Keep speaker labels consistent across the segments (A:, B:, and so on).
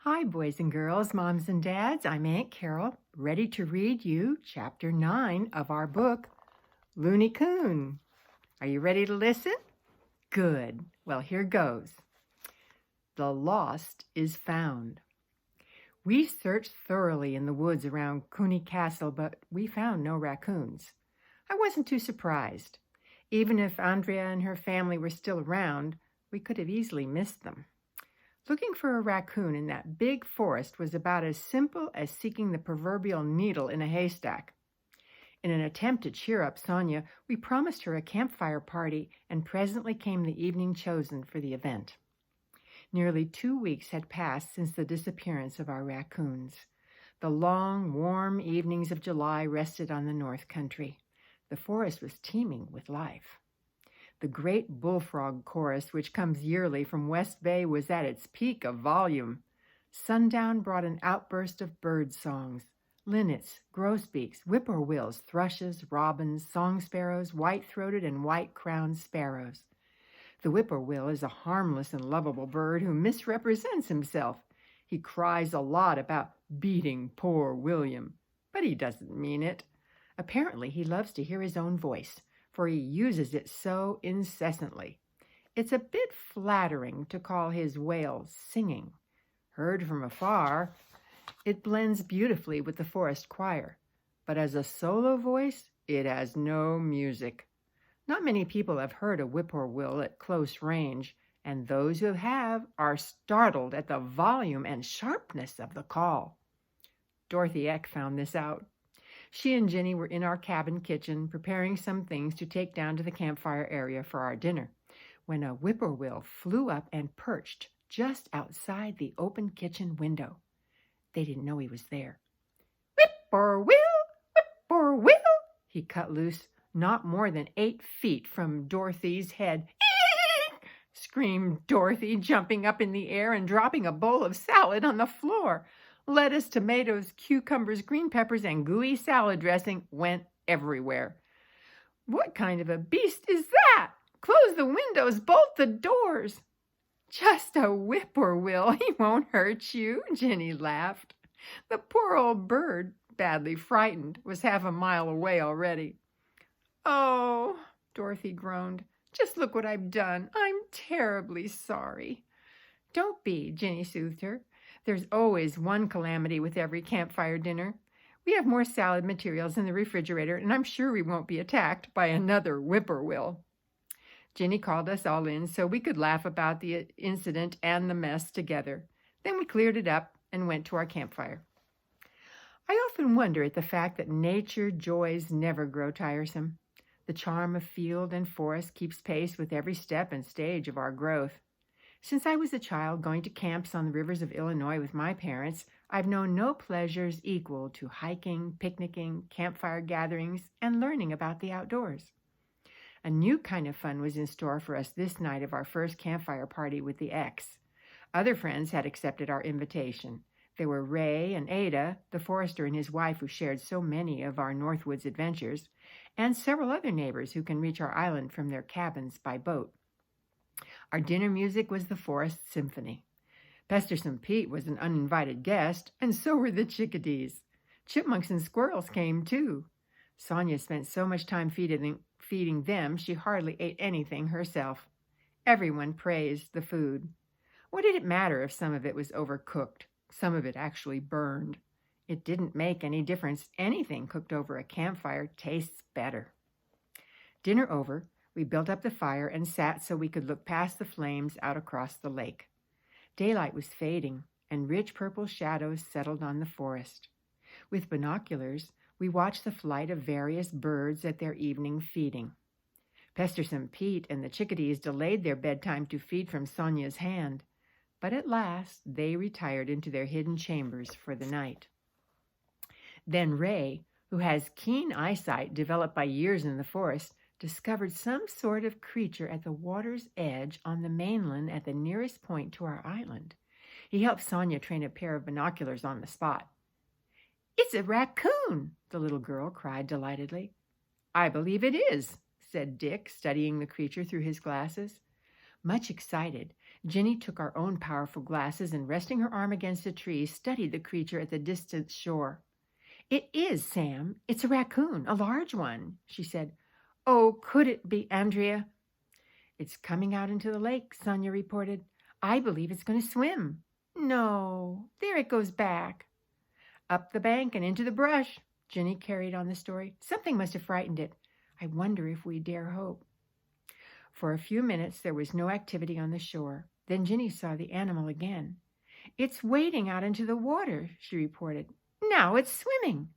A: Hi, boys and girls, moms and dads. I'm Aunt Carole, ready to read you Chapter 9 of our book, Loony Coon. Are you ready to listen? Good. Well, here goes. The lost is found. We searched thoroughly in the woods around Cooney Castle, but we found no raccoons. I wasn't too surprised. Even if Andrea and her family were still around, we could have easily missed them. Looking for a raccoon in that big forest was about as simple as seeking the proverbial needle in a haystack. In an attempt to cheer up Sonia, we promised her a campfire party, and presently came the evening chosen for the event. Nearly 2 weeks had passed since the disappearance of our raccoons. The long, warm evenings of July rested on the North Country. The forest was teeming with life. The great bullfrog chorus, which comes yearly from West Bay, was at its peak of volume. Sundown brought an outburst of bird songs. Linnets, grosbeaks, whippoorwills, thrushes, robins, song sparrows, white-throated and white-crowned sparrows. The whippoorwill is a harmless and lovable bird who misrepresents himself. He cries a lot about beating poor William, but he doesn't mean it. Apparently he loves to hear his own voice, for he uses it so incessantly. It's a bit flattering to call his wail singing. Heard from afar, it blends beautifully with the forest choir, but as a solo voice, it has no music. Not many people have heard a whippoorwill at close range, and those who have are startled at the volume and sharpness of the call. Dorothy Eck found this out. She and Jenny were in our cabin kitchen preparing some things to take down to the campfire area for our dinner, when a whippoorwill flew up and perched just outside the open kitchen window. They didn't know he was there. "Whippoorwill, whippoorwill," he cut loose, not more than 8 feet from Dorothy's head. "Eek!" screamed Dorothy, jumping up in the air and dropping a bowl of salad on the floor. Lettuce, tomatoes, cucumbers, green peppers, and gooey salad dressing went everywhere. "What kind of a beast is that? Close the windows, bolt the doors." "Just a whippoorwill. He won't hurt you," Jenny laughed. The poor old bird, badly frightened, was half a mile away already. "Oh," Dorothy groaned, "just look what I've done. I'm terribly sorry." "Don't be," Jenny soothed her. "There's always one calamity with every campfire dinner. We have more salad materials in the refrigerator, and I'm sure we won't be attacked by another whippoorwill." Jenny called us all in so we could laugh about the incident and the mess together. Then we cleared it up and went to our campfire. I often wonder at the fact that nature joys never grow tiresome. The charm of field and forest keeps pace with every step and stage of our growth. Since I was a child going to camps on the rivers of Illinois with my parents, I've known no pleasures equal to hiking, picnicking, campfire gatherings, and learning about the outdoors. A new kind of fun was in store for us this night of our first campfire party with the X. Other friends had accepted our invitation. There were Ray and Ada, the forester and his wife who shared so many of our Northwoods adventures, and several other neighbors who can reach our island from their cabins by boat. Our dinner music was the Forest Symphony. Pesterson Pete was an uninvited guest, and so were the chickadees. Chipmunks and squirrels came, too. Sonia spent so much time feeding them, she hardly ate anything herself. Everyone praised the food. What did it matter if some of it was overcooked? Some of it actually burned. It didn't make any difference. Anything cooked over a campfire tastes better. Dinner over, we built up the fire and sat so we could look past the flames out across the lake. Daylight was fading, and rich purple shadows settled on the forest. With binoculars, we watched the flight of various birds at their evening feeding. Pesterson Pete and the chickadees delayed their bedtime to feed from Sonia's hand, but at last they retired into their hidden chambers for the night. Then Ray, who has keen eyesight developed by years in the forest, discovered some sort of creature at the water's edge on the mainland at the nearest point to our island. He helped Sonia train a pair of binoculars on the spot. "It's a raccoon," the little girl cried delightedly. "I believe it is," said Dick, studying the creature through his glasses. Much excited, Ginny took our own powerful glasses and, resting her arm against a tree, studied the creature at the distant shore. "It is, Sam. It's a raccoon, a large one," she said. "Oh, could it be Andrea?" "It's coming out into the lake," Sonia reported. "I believe it's going to swim." "No, there it goes back." "Up the bank and into the brush," Ginny carried on the story. "Something must have frightened it. I wonder if we dare hope." For a few minutes there was no activity on the shore. Then Ginny saw the animal again. "It's wading out into the water," she reported. "Now it's swimming."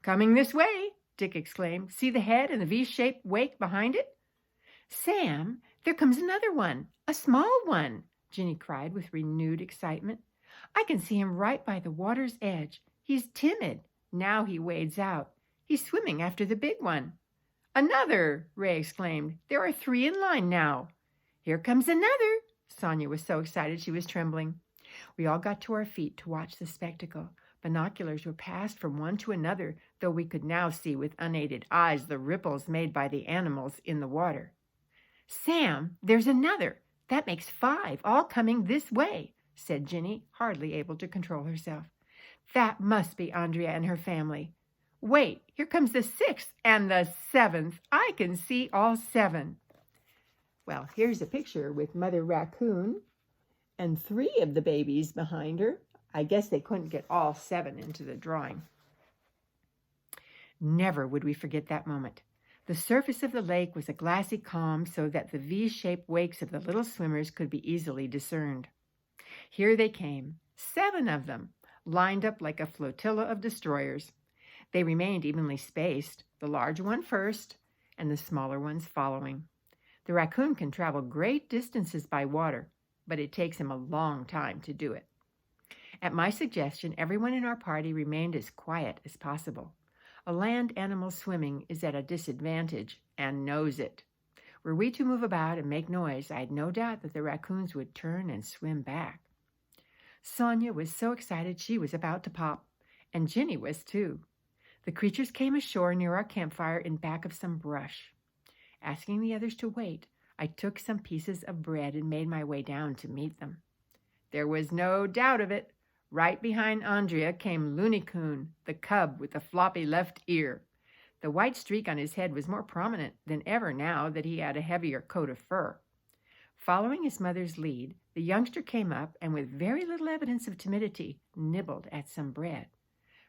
A: "Coming this way," Dick exclaimed. "See the head and the V-shaped wake behind it?" "Sam, there comes another one, a small one," Ginny cried with renewed excitement. "I can see him right by the water's edge. He's timid. Now he wades out. He's swimming after the big one." "Another!" Ray exclaimed. "There are 3 in line now." "Here comes another!" Sonia was so excited she was trembling. We all got to our feet to watch the spectacle. Binoculars were passed from one to another, though we could now see with unaided eyes the ripples made by the animals in the water. "Sam, there's another. That makes 5, all coming this way," said Ginny, hardly able to control herself. "That must be Andrea and her family. Wait, here comes the 6th and the 7th. I can see all 7. Well, here's a picture with Mother Raccoon and 3 of the babies behind her. I guess they couldn't get all 7 into the drawing. Never would we forget that moment. The surface of the lake was a glassy calm so that the V-shaped wakes of the little swimmers could be easily discerned. Here they came, 7 of them, lined up like a flotilla of destroyers. They remained evenly spaced, the large one first and the smaller ones following. The raccoon can travel great distances by water, but it takes him a long time to do it. At my suggestion, everyone in our party remained as quiet as possible. A land animal swimming is at a disadvantage and knows it. Were we to move about and make noise, I had no doubt that the raccoons would turn and swim back. Sonia was so excited she was about to pop, and Ginny was too. The creatures came ashore near our campfire in back of some brush. Asking the others to wait, I took some pieces of bread and made my way down to meet them. There was no doubt of it. Right behind Andrea came Loony Coon, the cub with the floppy left ear. The white streak on his head was more prominent than ever now that he had a heavier coat of fur. Following his mother's lead, the youngster came up and with very little evidence of timidity, nibbled at some bread.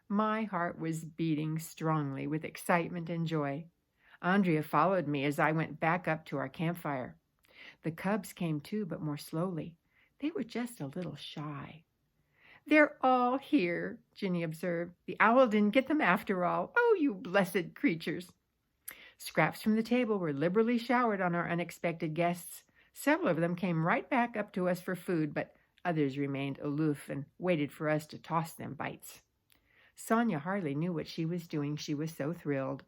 A: My heart was beating strongly with excitement and joy. Andrea followed me as I went back up to our campfire. The cubs came too, but more slowly. They were just a little shy. "They're all here," Ginny observed. "The owl didn't get them after all. Oh, you blessed creatures." Scraps from the table were liberally showered on our unexpected guests. Several of them came right back up to us for food, but others remained aloof and waited for us to toss them bites. Sonia hardly knew what she was doing. She was so thrilled.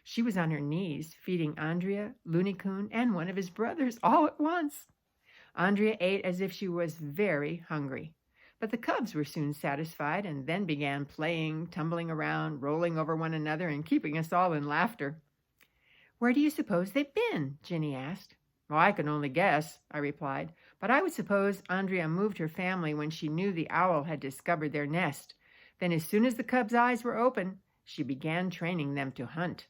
A: She was on her knees, feeding Andrea, Loony Coon, and one of his brothers all at once. Andrea ate as if she was very hungry. But the cubs were soon satisfied and then began playing, tumbling around, rolling over one another, and keeping us all in laughter. "Where do you suppose they've been?" Ginny asked. "Well, I can only guess," I replied. "But I would suppose Andrea moved her family when she knew the owl had discovered their nest. Then as soon as the cubs' eyes were open, she began training them to hunt.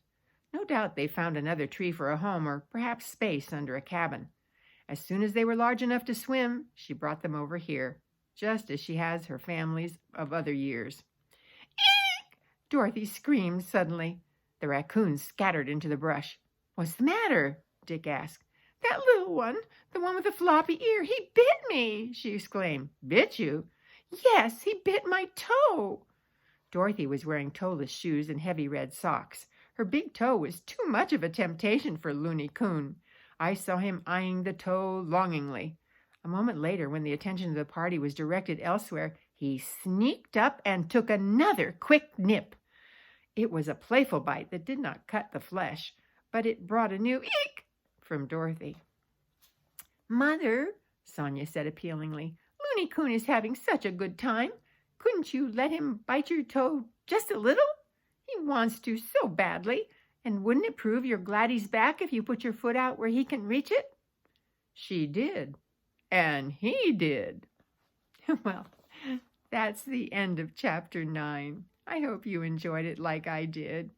A: No doubt they found another tree for a home or perhaps space under a cabin. As soon as they were large enough to swim, she brought them over here, just as she has her families of other years." "Eek!" Dorothy screamed suddenly. The raccoons scattered into the brush. "What's the matter?" Dick asked. "That little one, the one with the floppy ear, he bit me!" she exclaimed. "Bit you?" "Yes, he bit my toe." Dorothy was wearing toeless shoes and heavy red socks. Her big toe was too much of a temptation for Loony Coon. I saw him eyeing the toe longingly. A moment later, when the attention of the party was directed elsewhere, he sneaked up and took another quick nip. It was a playful bite that did not cut the flesh, but it brought a new eek from Dorothy. "Mother," Sonia said appealingly, "Loony Coon is having such a good time. Couldn't you let him bite your toe just a little? He wants to so badly. And wouldn't it prove you're glad he's back if you put your foot out where he can reach it?" She did. And he did. Well, that's the end of chapter 9. I hope you enjoyed it like I did.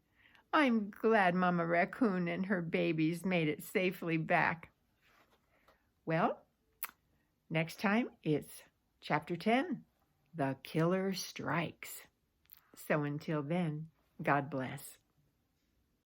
A: I'm glad Mama Raccoon and her babies made it safely back. Well, next time it's chapter 10, The Killer Strikes. So until then, God bless.